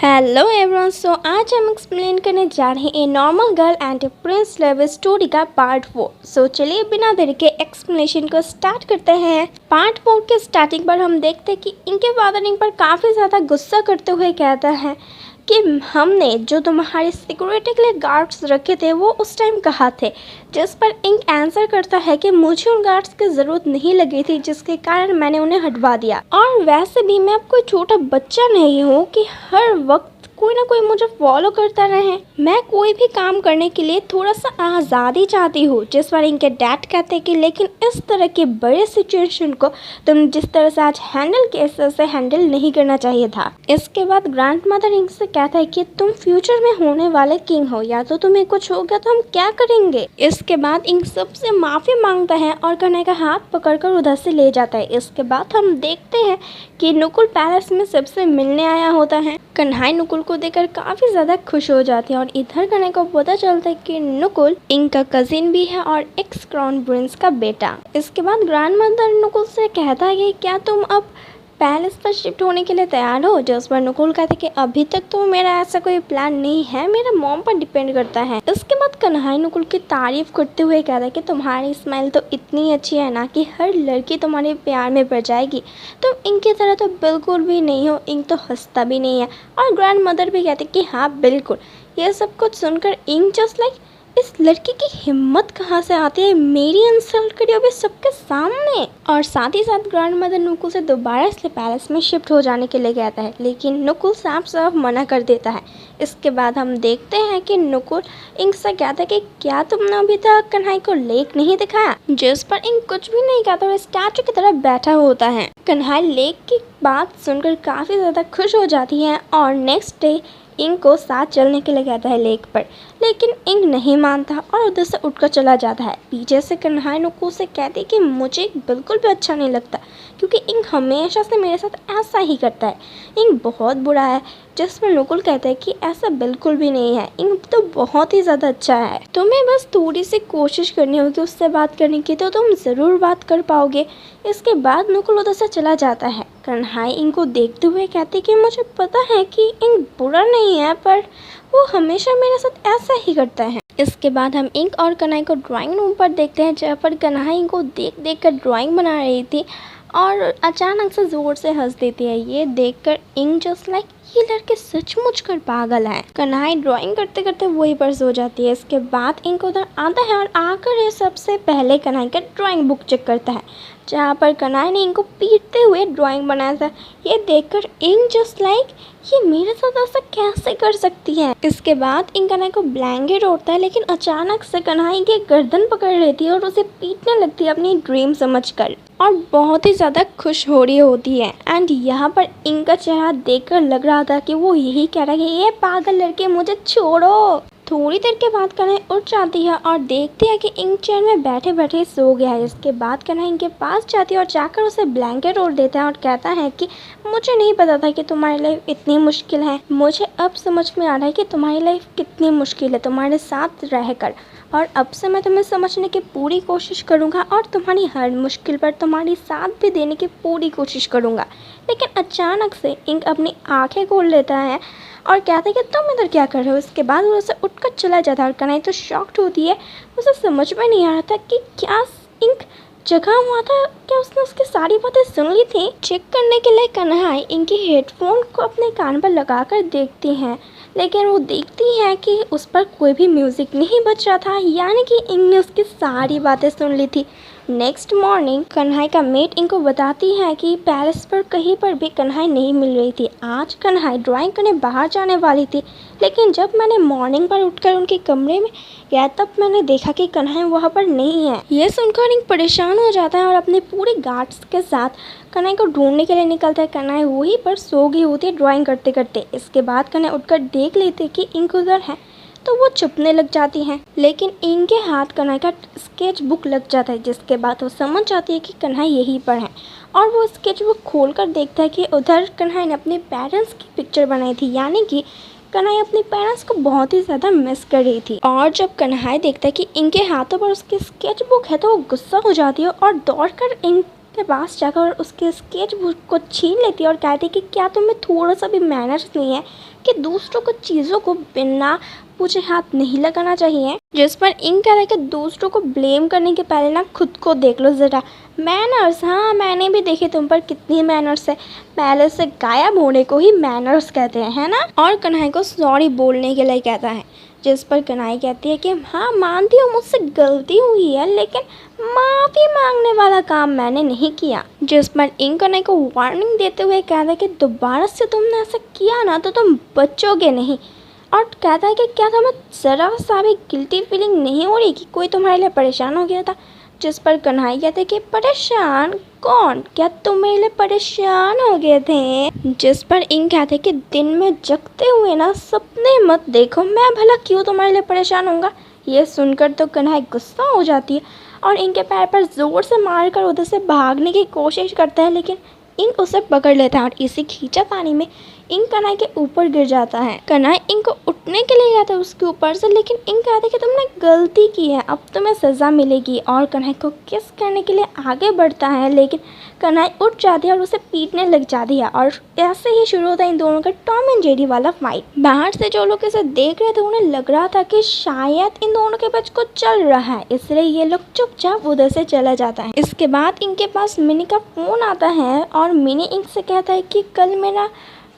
Hello everyone. आज हम explain करने जा रहे हैं a normal girl and A Prince love story का पार्ट 4। चलिए बिना देरी के एक्सप्लेनेशन को स्टार्ट करते हैं। पार्ट 4 के स्टार्टिंग पर हम देखते हैं कि इनके फादर इन पर काफ़ी ज़्यादा गुस्सा करते हुए कहता है कि हमने जो तुम्हारी सिक्योरिटी के लिए गार्ड्स रखे थे वो उस टाइम कहाँ थे, जिस पर इंक आंसर करता है कि मुझे उन गार्ड्स की ज़रूरत नहीं लगी थी जिसके कारण मैंने उन्हें हटवा दिया। और वैसे भी मैं अब कोई छोटा बच्चा नहीं हूँ कि हर वक्त कोई ना कोई मुझे फॉलो करता रहे। मैं कोई भी काम करने के लिए थोड़ा सा आज़ादी चाहती हूँ। जिस पर इनके डैड कहते हैं कि लेकिन इस तरह के बड़े सिचुएशन को तुम जिस तरह से आज हैंडल किए से हैंडल नहीं करना चाहिए था। इसके बाद ग्रैंड मदर इंक से कहता है कि तुम फ्यूचर में होने वाले किंग हो, या तो तुम्हें कुछ हो गया तो हम क्या करेंगे। इसके बाद इंक सबसे माफ़ी मांगता है और कन्हैया का हाथ पकड़कर उधर से ले जाता है। इसके बाद हम देखते हैं कि नुकुल पैलेस में सबसे मिलने आया होता है। कन्हैया नुकुल को देखकर काफ़ी ज़्यादा खुश हो जाती है और इधर कन्हैया को पता चलता है कि नुकुल इंक का कजिन भी है और एक्स क्राउन प्रिंस का बेटा। इसके बाद ग्रैंड मदर नुकुल से कहता है कि क्या तुम अब पैलेस पर शिफ्ट होने के लिए तैयार हो। जिस पर नुकुल कहते कि अभी तक तो मेरा ऐसा कोई प्लान नहीं है, मेरा मॉम पर डिपेंड करता है। इसके बाद कन्हैया नुकुल की तारीफ करते हुए कहता है कि तुम्हारी स्माइल तो इतनी अच्छी है ना कि हर लड़की तुम्हारे प्यार में पड़ जाएगी। तुम इनकी तरह तो बिल्कुल भी नहीं हो, इंक तो हंसता भी नहीं है। और ग्रैंड मदर भी कहते कि हाँ बिल्कुल। ये सब कुछ सुनकर इंक जस्ट लाइक इस लड़की की हिम्मत कहाँ से आती है मेरी इंसल्ट करी अभी सबके सामने। और साथ ही साथ ग्रैंड मदर नुकुल से दोबारा इसलिए पैलेस में शिफ्ट हो जाने के लिए कहता है, लेकिन नुकुल साफ साफ मना कर देता है। इसके बाद हम देखते हैं कि नुकुल इंक से कहता है कि क्या तुमने अभी तक कन्हैया को लेक नहीं दिखाया। जिस पर इंक कुछ भी नहीं कहता और स्टैचू की तरह बैठा होता है। कन्हैया लेक की बात सुनकर काफ़ी ज़्यादा खुश हो जाती है और नेक्स्ट डे इंक को साथ चलने के लिए कहता है लेक पर, लेकिन इंक नहीं मानता और उधर से उठकर चला जाता है। पीछे से कन्हैया नुकुल से कहती है कि मुझे बिल्कुल भी अच्छा नहीं लगता क्योंकि इंक हमेशा से मेरे साथ ऐसा ही करता है। इंक बहुत बुरा है। जिस पर नुकुल कहता है कि ऐसा बिल्कुल भी नहीं है, इंक तो बहुत ही ज़्यादा अच्छा है। तुम्हें बस थोड़ी सी कोशिश करनी होगी उससे बात करने की, तो तुम ज़रूर बात कर पाओगे। इसके बाद नुकुल उधर से चला जाता है। कन्हैया इंक को देखते हुए कहती कि मुझे पता है कि इंक बुरा नहीं है, पर वो हमेशा मेरे साथ ऐसा ही करता है। इसके बाद हम इंक और कन्हैया को ड्राइंग रूम पर देखते हैं, जहाँ पर कन्हैया इंक को देख देख कर ड्राइंग बना रही थी और अचानक से ज़ोर से हंस देती है। ये देखकर इंक जस्ट लाइक ये लड़के सचमुच कर पागल है। कन्हैया ड्राइंग करते करते वहीं पर सो जाती है। इसके बाद इंक उधर आता है और आकर ये सबसे पहले कन्हैया का ड्राइंग बुक चेक करता है, जहाँ पर कन्हैया ने इंक को पीटते हुए ड्राइंग बनाया था। ये देखकर इंक जस्ट लाइक ये मेरे साथ ऐसा कैसे कर सकती है। इसके बाद इंक कन्हैया को ब्लैंकेट ओढ़ता है, लेकिन अचानक से कन्हैया की गर्दन पकड़ लेती है और उसे पीटने लगती है अपनी ड्रीम समझकर और बहुत ही ज़्यादा खुश हो रही होती है। एंड यहाँ पर इंक का चेहरा देखकर लग रहा था कि वो यही कह रहा है कि ये पागल लड़के मुझे छोड़ो। थोड़ी देर के बाद कन्हैया उठ जाती है और देखती है कि इंक चेयर में बैठे बैठे सो गया है। इसके बाद कन्हैया इनके पास जाती है और जाकर उसे ब्लैंकेट ओढ़ देता है और कहता है कि मुझे नहीं पता था कि तुम्हारी लाइफ इतनी मुश्किल है। मुझे अब समझ में आ रहा है कि तुम्हारी लाइफ कितनी मुश्किल है तुम्हारे साथ रहकर, और अब से मैं तुम्हें समझने की पूरी कोशिश करूँगा और तुम्हारी हर मुश्किल पर तुम्हारी साथ भी देने की पूरी कोशिश करूँगा। लेकिन अचानक से इंक अपनी आंखें खोल लेता है और कहता है कि तुम इधर क्या कर रहे हो। इसके बाद वो उसे उठकर चला जाता है और कन्हैया तो शॉक्ड होती है। उसे समझ में नहीं आ रहा था कि क्या इंक जगा हुआ था, क्या उसने उसकी सारी बातें सुन ली थी। चेक करने के लिए कन्हैया इनके हेडफोन को अपने कान पर लगाकर देखती हैं, लेकिन वो देखती है कि उस पर कोई भी म्यूज़िक नहीं बज रहा था, यानी कि इंक ने उसकी सारी बातें सुन ली थी। नेक्स्ट मॉर्निंग कन्हैया का मेट इनको बताती है कि पैलेस पर कहीं पर भी कन्हैया नहीं मिल रही थी। आज कन्हैया ड्राइंग करने बाहर जाने वाली थी, लेकिन जब मैंने मॉर्निंग पर उठकर उनके कमरे में गया तब मैंने देखा कि कन्हैया वहाँ पर नहीं है। ये सुनकर इंक परेशान हो जाता है और अपने पूरे गार्ड्स के साथ कन्हैया को ढूंढने के लिए निकलता है। कन्हैया वहीं पर सो गई होती है ड्राइंग करते करते। इसके बाद कन्हैया उठकर देख लेती है कि इंक उधर है तो वो चुपने लग जाती हैं, लेकिन इनके हाथ कन्हैया का स्केच बुक लग जाता है। जिसके बाद वो समझ जाती है कि कन्हैया यहीं पर है और वो स्केच बुक खोलकर देखता है कि उधर कन्हैया ने अपने पेरेंट्स की पिक्चर बनाई थी, यानी कि कन्हैया अपने पेरेंट्स को बहुत ही ज़्यादा मिस कर रही थी। और जब कन्हैया देखता है कि इनके हाथों पर उसकी स्केच बुक है तो वो गुस्सा हो जाती है और दौड़कर इंक के पास जाकर उसके स्केच बुक को छीन लेती है और कहती है कि क्या तुम्हें थोड़ा सा भी मैनर्स नहीं है कि दूसरों को चीज़ों को बिना पूछे हाथ नहीं लगाना चाहिए। जिस पर इंक कहता है कि दूसरों को ब्लेम करने के पहले ना खुद को देख लो ज़रा। मैनर्स, हाँ मैंने भी देखे तुम पर कितनी मैनर्स है, पहले से गायब होने को ही मैनर्स कहते हैं, है ना। और कन्हैया को सॉरी बोलने के लिए कहता है, जिस पर कन्हैया कहती है कि हाँ मानती हूँ मुझसे गलती हुई है, लेकिन माफ़ी मांगने वाला काम मैंने नहीं किया। जिस पर इंक कन्हैया को वार्निंग देते हुए कहता है कि दोबारा से तुमने ऐसा किया ना तो तुम बचोगे नहीं। और कहता है कि क्या तुम्हें ज़रा सा भी गिल्टी फीलिंग नहीं हो रही कि कोई तुम्हारे लिए परेशान हो गया था। जिस पर कन्हैया कहते हैं कि परेशान कौन, क्या तुम मेरे लिए परेशान हो गए थे। जिस पर इंक कहते हैं कि दिन में जगते हुए ना सपने मत देखो, मैं भला क्यों तुम्हारे लिए परेशान होऊंगा। ये सुनकर तो कन्हैया गुस्सा हो जाती है और इनके पैर पर जोर से मारकर उधर से भागने की कोशिश करता है, लेकिन इंक उसे पकड़ लेता है और इसी खींचातानी में इंक कन्हैया के ऊपर गिर जाता है। कन्हैया इंक को उठने के लिए गया था उसके ऊपर से, लेकिन इंक कहते कि तुमने गलती की है, अब तुम्हें सज़ा मिलेगी। और कन्हैया को किस करने के लिए आगे बढ़ता है, लेकिन कन्हैया उठ जाती है और उसे पीटने लग जाती है। और ऐसे ही शुरू होता है इन दोनों का टॉम एंड जेरी वाला फाइट। बाहर से जो लोग इसे देख रहे थे उन्हें लग रहा था कि शायद इन दोनों के बीच कुछ चल रहा है, इसलिए ये लोग चुपचाप उधर से चला जाता है। इसके बाद इनके पास मिनी का फ़ोन आता है और मिनी इंक से कहता है कि कल मेरा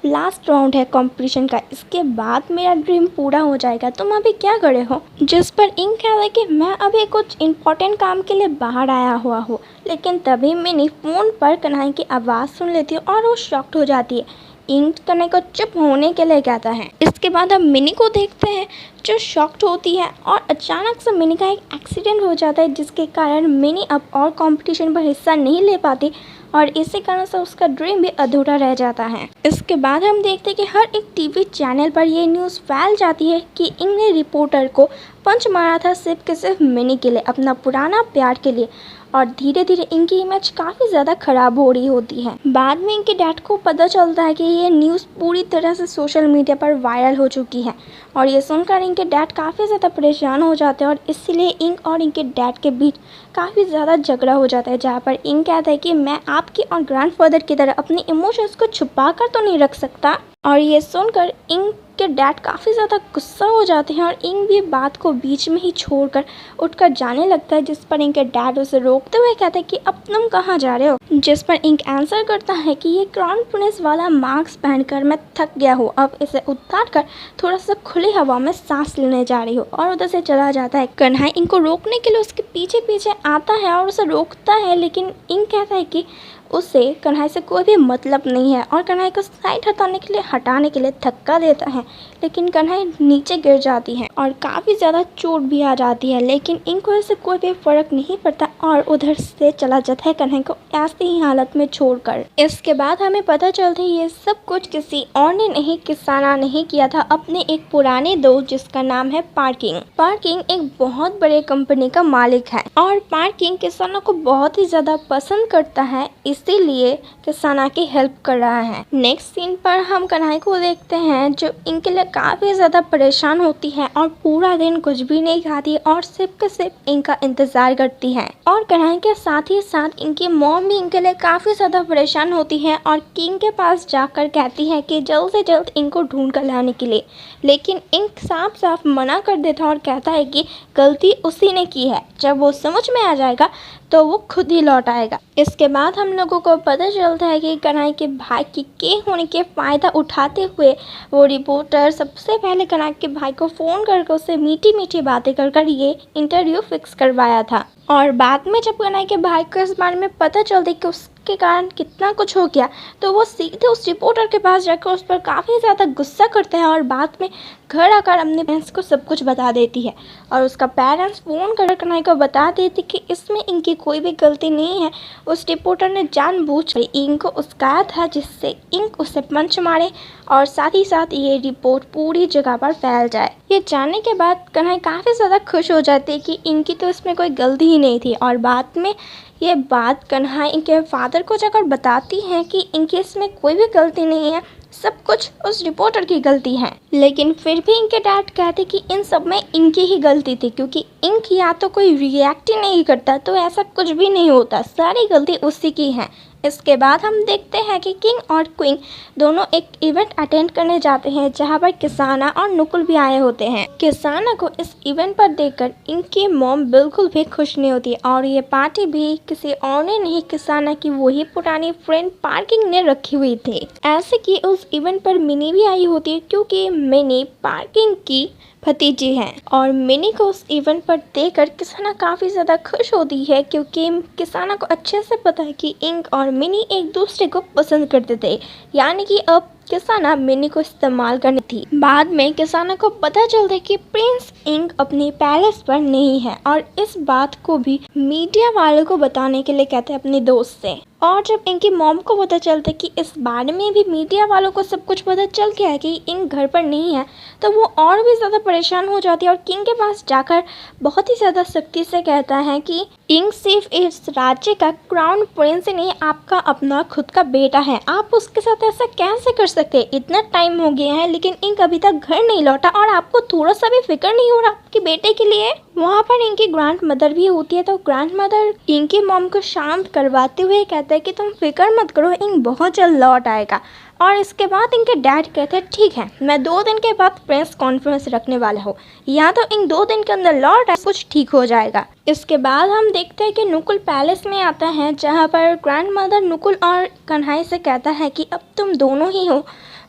लास्ट राउंड है कंपटीशन का, इसके बाद मेरा ड्रीम पूरा हो जाएगा, तुम अभी क्या करे हो। जिस पर इंक कहता है कि मैं अभी कुछ इम्पोर्टेंट काम के लिए बाहर आया हुआ हूँ। लेकिन तभी मिनी फ़ोन पर कन्हैया की आवाज़ सुन लेती है और वो शॉक्ड हो जाती है। इंक कन्हैया को चुप होने के लिए कहता है। इसके बाद हम मिनी को देखते हैं जो शॉक्ड होती है और अचानक से मिनी का एक एक्सीडेंट हो जाता है, जिसके कारण मिनी अब और कंपटीशन पर हिस्सा नहीं ले पाती और इसी कारण से उसका ड्रीम भी अधूरा रह जाता है। इसके बाद हम देखते हैं कि हर एक टीवी चैनल पर ये न्यूज़ फैल जाती है कि इंक ने रिपोर्टर को पंच मारा था सिर्फ के सिर्फ मिनी के लिए, अपना पुराना प्यार के लिए। और धीरे धीरे इनकी इमेज काफ़ी ज़्यादा ख़राब हो रही होती है। बाद में इनके डैड को पता चलता है कि ये न्यूज़ पूरी तरह से सोशल मीडिया पर वायरल हो चुकी है और ये सुनकर इनके डैड काफ़ी ज़्यादा परेशान हो जाते हैं और इसलिए इंक और इनके डैड के बीच काफ़ी ज़्यादा झगड़ा हो जाता है, जहाँ पर इंक कहता है कि मैं आपकी और ग्रैंडफादर की तरह अपनी इमोशंस को छुपा कर तो नहीं रख सकता। और ये सुनकर इंक के डैड काफ़ी ज़्यादा गुस्सा हो जाते हैं और इंक भी बात को बीच में ही छोड़कर उठकर जाने लगता है, जिस पर इनके डैड उसे रोकते हुए कहते हैं कि अब तुम कहाँ जा रहे हो। जिस पर इंक आंसर करता है कि ये क्राउन प्रिंस वाला मास्क पहनकर मैं थक गया हूँ, अब इसे उतार कर थोड़ा सा खुली हवा में सांस लेने जा रही हूँ, और उधर से चला जाता है। कन्हैया इंक को रोकने के लिए उसके पीछे पीछे आता है और उसे रोकता है, लेकिन इंक कहता है कि उसे कन्हैया से कोई भी मतलब नहीं है और कन्हैया को साइड हटाने के लिए धक्का देता है, लेकिन कन्हैया नीचे गिर जाती है और काफ़ी ज़्यादा चोट भी आ जाती है, लेकिन इंक को इससे कोई भी फ़र्क नहीं पड़ता और उधर से चला जाता है कन्हैया को ऐसी ही हालत में छोड़कर। इसके बाद हमें पता चलता है ये सब कुछ किसी और ने नहीं, किसाना नहीं किया था, अपने एक पुराने दोस्त जिसका नाम है पार्किंग। पार्किंग एक बहुत बड़े कंपनी का मालिक है और पार्किंग किसानों को बहुत ही ज़्यादा पसंद करता है, इसीलिए किसाना की हेल्प कर रहा है। नेक्स्ट सीन पर हम कन्हैया को देखते हैं जो इनके लिए काफ़ी ज़्यादा परेशान होती है और पूरा दिन कुछ भी नहीं खाती और सिर्फ इनका इंतज़ार करती है। और कन्हैया के साथ ही साथ इनकी मॉम भी इनके लिए काफ़ी ज़्यादा परेशान होती है और किंग के पास जाकर कहती है कि जल्द से जल्द इनको ढूंढ कर लाने के लिए, लेकिन इंक साफ साफ मना कर देता है और कहता है कि गलती उसी ने की है, जब वो समझ में आ जाएगा तो वो खुद ही लौट आएगा। इसके बाद हम लोगों को पता चलता है कि कन्हैया के भाई के होने के फ़ायदा उठाते हुए वो रिपोर्टर सबसे पहले कन्हैया के भाई को फ़ोन करके उससे मीठी मीठी बातें कर ये इंटरव्यू फिक्स करवाया था। और बाद में जब कन्हैया के भाई को इस बारे में पता चलता है कि उसके कारण कितना कुछ हो गया, तो वो सीधे उस रिपोर्टर के पास जाकर उस पर काफ़ी ज़्यादा गुस्सा करता है और बाद में घर आकर अपने पेरेंट्स को सब कुछ बता देती है। और उसका पेरेंट्स फ़ोन कर कन्हैया को बता देती कि इसमें इनकी कोई भी गलती नहीं है, उस रिपोर्टर ने जानबूझकर इंक को उस्काया था जिससे इंक उसे पंच मारे और साथ ही साथ ये रिपोर्ट पूरी जगह पर फैल जाए। ये जानने के बाद कन्हैया काफ़ी ज़्यादा खुश हो जाती है कि इनकी तो इसमें कोई गलती ही नहीं थी। और बाद में ये बात कन्हैया इनके फादर को जाकर बताती हैं कि इनके इसमें कोई भी गलती नहीं है, सब कुछ उस रिपोर्टर की गलती है। लेकिन फिर भी इनके डैड कहते कि इन सब में इनकी ही गलती थी, क्योंकि इंक या तो कोई रिएक्ट ही नहीं करता तो ऐसा कुछ भी नहीं होता, सारी गलती उसी की है। इसके बाद हम देखते हैं कि किंग और क्वीन दोनों एक इवेंट अटेंड करने जाते हैं जहां पर किसाना और नुकुल भी आए होते हैं। किसाना को इस इवेंट पर देखकर इनकी मॉम बिल्कुल भी खुश नहीं होती और ये पार्टी भी किसी और ने नहीं, किसाना की वही पुरानी फ्रेंड पार्किंग ने रखी हुई थी। ऐसे कि उस इवेंट पर मिनी भी आई होती है, क्योंकि मिनी पार्किंग की भतीजी है और मिनी को उस इवेंट पर देखकर किसाना काफ़ी ज़्यादा खुश होती है, क्योंकि किसाना को अच्छे से पता है कि इंक और मिनी एक दूसरे को पसंद करते थे, यानी कि अब किसाना मिनी को इस्तेमाल करनी थी। बाद में किसाना को पता चलता है कि प्रिंस इंक अपने पैलेस पर नहीं है और इस बात को भी मीडिया वालों को बताने के लिए कहते हैं अपने दोस्त से। और जब इनकी मॉम को पता चलता है कि इस बारे में भी मीडिया वालों को सब कुछ पता चल गया है कि इंक घर पर नहीं है, तो वो और भी ज़्यादा परेशान हो जाती है और किंग के पास जाकर बहुत ही ज़्यादा सख्ती से कहता है कि इंक सिर्फ इस राज्य का क्राउन प्रिंस नहीं, आपका अपना खुद का बेटा है, आप उसके साथ ऐसा कैसे कर सकते हैं? इतना टाइम हो गया है लेकिन इंक अभी तक घर नहीं लौटा और आपको थोड़ा सा भी फिक्र नहीं हो रहा आपके बेटे के लिए। वहाँ पर इनकी ग्रैंड मदर भी होती है, तो ग्रैंड मदर इनकी मॉम को शांत करवाते हुए कहते हैं कि तुम फिक्र मत करो, इंक बहुत जल्द लौट आएगा। और इसके बाद इनके डैड कहते हैं ठीक है, मैं 2 दिन के बाद प्रेस कॉन्फ्रेंस रखने वाला हूँ, या तो इन 2 दिन के अंदर लौट आए, कुछ ठीक हो जाएगा। इसके बाद हम देखते हैं कि नुकुल पैलेस में आता है, जहाँ पर ग्रैंड मदर नुकुल और कन्हई से कहता है कि अब तुम दोनों ही हो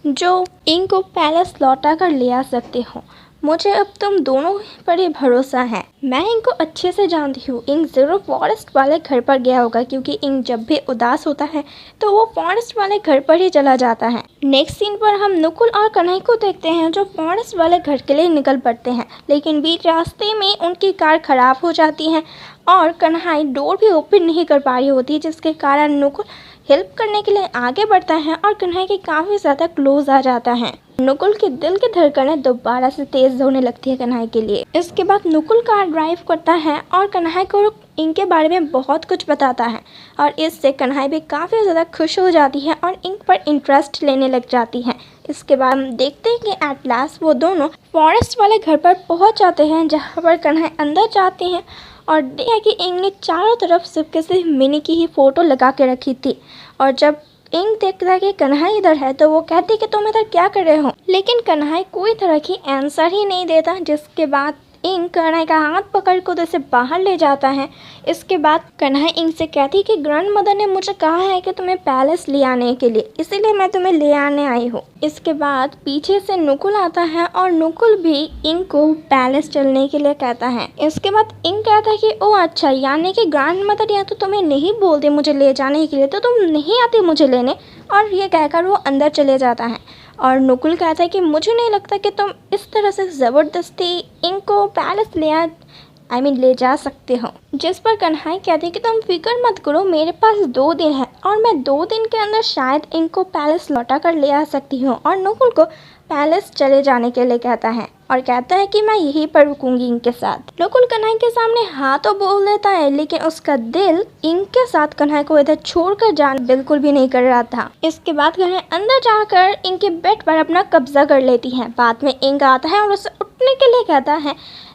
जो इंक को पैलेस लौटा कर ले आ सकते हो, मुझे अब तुम दोनों पर ही भरोसा है। मैं इनको अच्छे से जानती हूँ, इंक ज़रूर फॉरेस्ट वाले घर पर गया होगा, क्योंकि इंक जब भी उदास होता है तो वो फॉरेस्ट वाले घर पर ही चला जाता है। नेक्स्ट सीन पर हम नुकुल और कन्हई को देखते हैं जो फॉरेस्ट वाले घर के लिए निकल पड़ते हैं, लेकिन बीच रास्ते में उनकी कार खराब हो जाती है और कन्हई डोर भी ओपन नहीं कर पा रही होती, जिसके कारण नुकुल हेल्प करने के लिए आगे बढ़ता है और कन्हई के काफ़ी ज़्यादा क्लोज आ जाता है। नुकुल के दिल की धड़कनें दोबारा से तेज होने लगती है कन्हई के लिए। इसके बाद नुकुल कार ड्राइव करता है और कन्हई को इनके बारे में बहुत कुछ बताता है और इससे कन्हई भी काफ़ी ज़्यादा खुश हो जाती है और इंक पर इंटरेस्ट लेने लग जाती है। इसके बाद हम देखते हैं कि एट लास्ट वो दोनों फॉरेस्ट वाले घर पर पहुंच जाते हैं, जहां पर कन्हई अंदर जाती हैं और देखा कि इंक ने चारों तरफ सिर्फ मिनी की ही फ़ोटो लगा के रखी थी। और जब इंक देखता है कि कन्हई इधर है तो वो कहती है कि तुम इधर क्या कर रहे हो, लेकिन कन्हई कोई तरह की आंसर ही नहीं देता, जिसके बाद इंक कन्हई का हाथ पकड़ कर उसे बाहर ले जाता है। इसके बाद कन्हई इंक से कहती है कि ग्रैंड मदर ने मुझे कहा है कि तुम्हें पैलेस ले आने के लिए, इसीलिए मैं तुम्हें ले आने आई हूँ। इसके बाद पीछे से नुकुल आता है और नुकुल भी इंक को पैलेस चलने के लिए कहता है। इसके बाद इंक कहता है कि ओ अच्छा, यानी कि ग्रैंड मदर या तो तुम्हें नहीं बोलती मुझे ले जाने के लिए तो तुम नहीं आती मुझे लेने, और ये कहकर वो अंदर चले जाता है। और नुकुल कहता है कि मुझे नहीं लगता कि तुम इस तरह से ज़बरदस्ती इंक को पैलेस ले जा सकते हो। जिस पर कन्हई कहती है कि तुम फिक्र मत करो, मेरे पास 2 दिन है और मैं 2 दिन के अंदर शायद इंक को पैलेस लौटा कर ले आ सकती हूँ। और नुकुल को पैलेस चले जाने के लिए कहता है और कहता है कि मैं यहीं पर रुकूंगी इंक के साथ। नुकुल कन्हई के सामने हाँ तो बोल देता है, लेकिन उसका दिल इंक के साथ कन्हई को इधर छोड़कर जाना बिल्कुल भी नहीं कर रहा था। इसके बाद कन्हई अंदर जाकर इंक के बेड पर अपना कब्जा कर लेती है। बाद में इंक आता है और उसे उठने के लिए कहता है,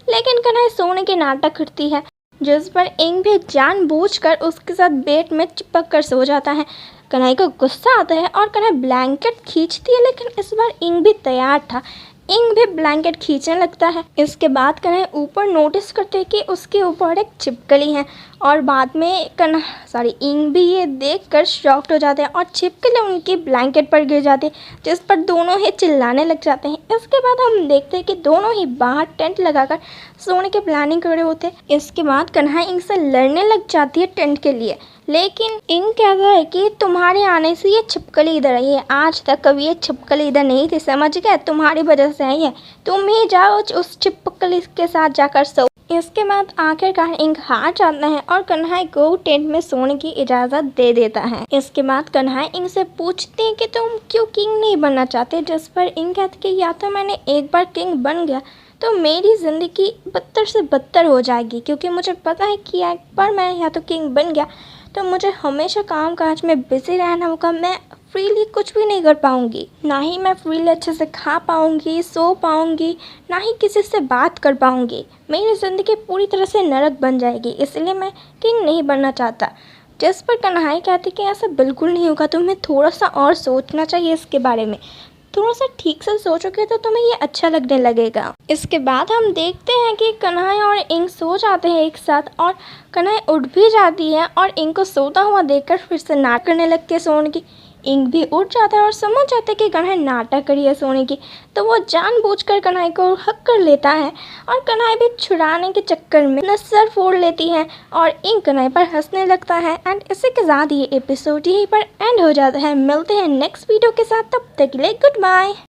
लेकिन कन्हई सोने के नाटक करती है, जिस पर इंक भी जानबूझकर उसके साथ बेड में चिपक कर सो जाता है। कन्हई को गुस्सा आता है और कन्हई ब्लैंकेट खींचती है, लेकिन इस बार इंक भी तैयार था, इंक भी ब्लैंकेट खींचने लगता है। इसके बाद कन्हई ऊपर नोटिस करते हैं कि उसके ऊपर एक छिपकली है और बाद में इंक भी ये देखकर शॉक्ड हो जाते हैं और छिपकली उनकी ब्लैंकेट पर गिर जाती है, जिस पर दोनों ही चिल्लाने लग जाते हैं। इसके बाद हम देखते हैं कि दोनों ही बाहर टेंट लगाकर सोने की प्लानिंग कर रहे होते हैं। इसके बाद कन्हई इंक से लड़ने लग जाती है टेंट के लिए, लेकिन इंक कहता है कि तुम्हारे आने से ये छिपकली इधर आई है, आज तक कभी ये छिपकली इधर नहीं थी, समझ गए, तुम्हारी वजह से आई है, तुम ही जाओ उस छिपकली के साथ जाकर सो। इसके बाद आखिरकार इंक हार जाता है और कन्हई को टेंट में सोने की इजाज़त दे देता है। इसके बाद कन्हई इंक से पूछती है कि तुम क्यों किंग नहीं बनना चाहते, जिस पर इंक कहती है कि या तो मैंने एक बार किंग बन गया तो मेरी ज़िंदगी बदतर से बदतर हो जाएगी, क्योंकि मुझे पता है कि एक बार मैं या तो किंग बन गया तो मुझे हमेशा काम काज में बिजी रहना होगा, मैं फ्रीली कुछ भी नहीं कर पाऊंगी, ना ही मैं फ्रीली अच्छे से खा पाऊंगी, सो पाऊंगी, ना ही किसी से बात कर पाऊंगी। मेरी ज़िंदगी पूरी तरह से नरक बन जाएगी, इसलिए मैं किंग नहीं बनना चाहता। जिस पर कन्हैया कहती कि ऐसा बिल्कुल नहीं होगा, तुम्हें थोड़ा सा और सोचना चाहिए इसके बारे में। थोड़ा सा ठीक से सोचोगे तो तुम्हें ये अच्छा लगने लगेगा। इसके बाद हम देखते हैं कि कन्हैया और इंग सो जाते हैं एक साथ, और कन्हैया उठ भी जाती है और इंग को सोता हुआ देखकर फिर से नाटक करने लगती है सोने की। इंग भी उठ जाता है और समझ जाता है कि कन्हैया नाटक करी है सोने की, तो वो जानबूझकर कन्हैया को हक कर लेता है और कन्हैया भी छुड़ाने के चक्कर में अपना सर फोड़ लेती है और इंग कन्हैया पर हंसने लगता है। एंड इसी के साथ ये एपिसोड यहीं पर एंड हो जाता है। मिलते हैं नेक्स्ट वीडियो के साथ, तब तक के लिए गुड बाय।